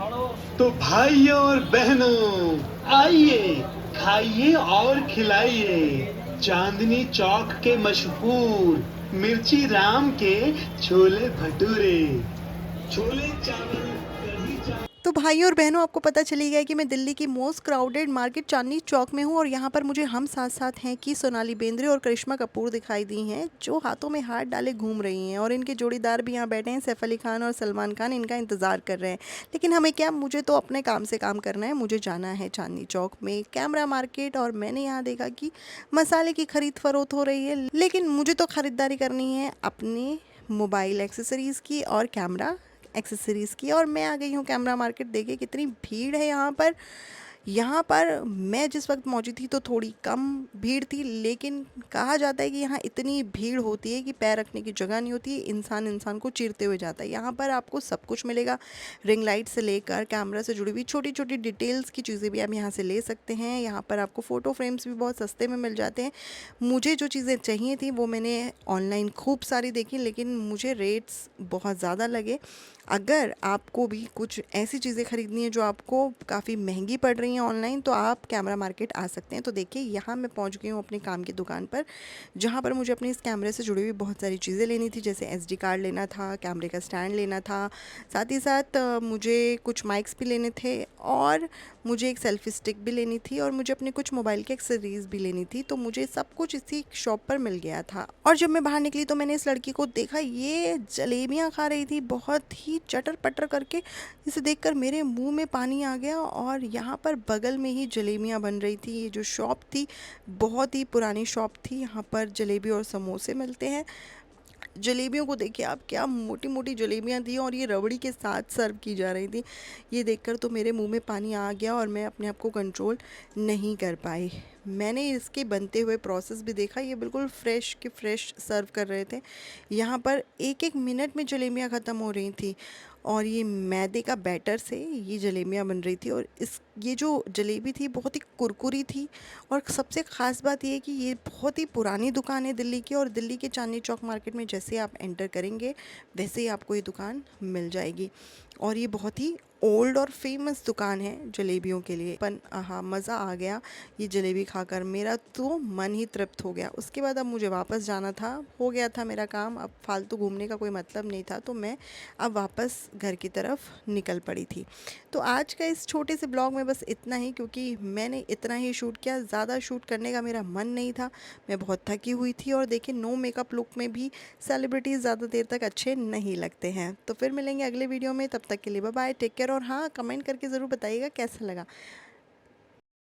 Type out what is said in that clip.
तो भाइयों और बहनों, आइए खाइए और खिलाइए चांदनी चौक के मशहूर मिर्ची राम के छोले भटूरे। छोले चावल, कढ़ी चावल। तो भाइयों और बहनों, आपको पता चली गया कि मैं दिल्ली की most crowded market Chandni Chowk में हूँ और यहाँ पर मुझे हम साथ साथ हैं कि सोनाली बेंद्रे और करिश्मा कपूर दिखाई दी हैं, जो हाथों में हाथ डाले घूम रही हैं और इनके जोड़ीदार भी यहाँ बैठे हैं, सैफ अली खान और सलमान खान इनका इंतज़ार कर रहे हैं। लेकिन हमें क्या, मुझे तो अपने काम से काम करना है, मुझे जाना है चांदनी चौक में कैमरा मार्केट। और मैंने यहाँ देखा कि मसाले की खरीद फरोख्त हो रही है, लेकिन मुझे तो ख़रीदारी करनी है अपने मोबाइल एक्सेसरीज़ की और कैमरा एक्सेसरीज़ की। और मैं आ गई हूँ कैमरा मार्केट। देखिए कितनी भीड़ है यहाँ पर। यहाँ पर मैं जिस वक्त पहुँची थी तो थोड़ी कम भीड़ थी, लेकिन कहा जाता है कि यहाँ इतनी भीड़ होती है कि पैर रखने की जगह नहीं होती है, इंसान इंसान को चीरते हुए जाता है। यहाँ पर आपको सब कुछ मिलेगा, रिंग लाइट से लेकर कैमरा से जुड़ी हुई छोटी छोटी डिटेल्स की चीज़ें भी आप यहाँ से ले सकते हैं। यहाँ पर आपको फ़ोटो फ्रेम्स भी बहुत सस्ते में मिल जाते हैं। मुझे जो चीज़ें चाहिए थी वो मैंने ऑनलाइन खूब सारी देखी, लेकिन मुझे रेट्स बहुत ज़्यादा लगे। अगर आपको भी कुछ ऐसी चीज़ें ख़रीदनी है जो आपको काफ़ी महंगी पड़ रही हैं ऑनलाइन, तो आप कैमरा मार्केट आ सकते हैं। तो देखिए यहाँ मैं पहुँच गई हूँ अपने काम की दुकान पर, जहाँ पर मुझे अपने इस कैमरे से जुड़ी हुई बहुत सारी चीज़ें लेनी थी, जैसे एसडी कार्ड लेना था, कैमरे का स्टैंड लेना था, साथ ही साथ मुझे कुछ माइक्स भी लेने थे और मुझे एक सेल्फ़ी स्टिक भी लेनी थी और मुझे अपने कुछ मोबाइल के एक्सेसरीज़ भी लेनी थी। तो मुझे सब कुछ इसी शॉप पर मिल गया था। और जब मैं बाहर निकली तो मैंने इस लड़की को देखा, ये जलेबियाँ खा रही थी बहुत ही चटर पटर करके। इसे देखकर मेरे मुंह में पानी आ गया। और यहाँ पर बगल में ही जलेबियाँ बन रही थी। ये जो शॉप थी बहुत ही पुरानी शॉप थी, यहाँ पर जलेबी और समोसे मिलते हैं। जलेबियों को देखिए आप, क्या मोटी मोटी जलेबियाँ थी और ये रबड़ी के साथ सर्व की जा रही थी। ये देखकर तो मेरे मुंह में पानी आ गया और मैं अपने आप को कंट्रोल नहीं कर पाई। मैंने इसके बनते हुए प्रोसेस भी देखा, ये बिल्कुल फ़्रेश के फ़्रेश सर्व कर रहे थे। यहाँ पर एक एक मिनट में जलेबियाँ ख़त्म हो रही थी और ये मैदे का बैटर से ये जलेबियाँ बन रही थी। और ये जो जलेबी थी बहुत ही कुरकुरी थी। और सबसे ख़ास बात ये है कि ये बहुत ही पुरानी दुकान है दिल्ली की, और दिल्ली के चांदनी चौक मार्केट में जैसे आप एंटर करेंगे वैसे ही आपको ये दुकान मिल जाएगी। और ये बहुत ही ओल्ड और फेमस दुकान है जलेबियों के लिए। पर हाँ, मज़ा आ गया ये जलेबी खाकर, मेरा तो मन ही तृप्त हो गया। उसके बाद अब मुझे वापस जाना था, हो गया था मेरा काम, अब फालतू घूमने का कोई मतलब नहीं था, तो मैं अब वापस घर की तरफ निकल पड़ी थी। तो आज का इस छोटे से ब्लॉग में बस इतना ही, क्योंकि मैंने इतना ही शूट किया, ज़्यादा शूट करने का मेरा मन नहीं था। मैं बहुत थकी हुई थी और देखिए नो मेकअप लुक में भी सेलिब्रिटीज़ ज़्यादा देर तक अच्छे नहीं लगते हैं। तो फिर मिलेंगे अगले वीडियो में, तब तक के लिए बाय बाय, टेक केयर। और हाँ, कमेंट करके ज़रूर बताइएगा कैसा लगा।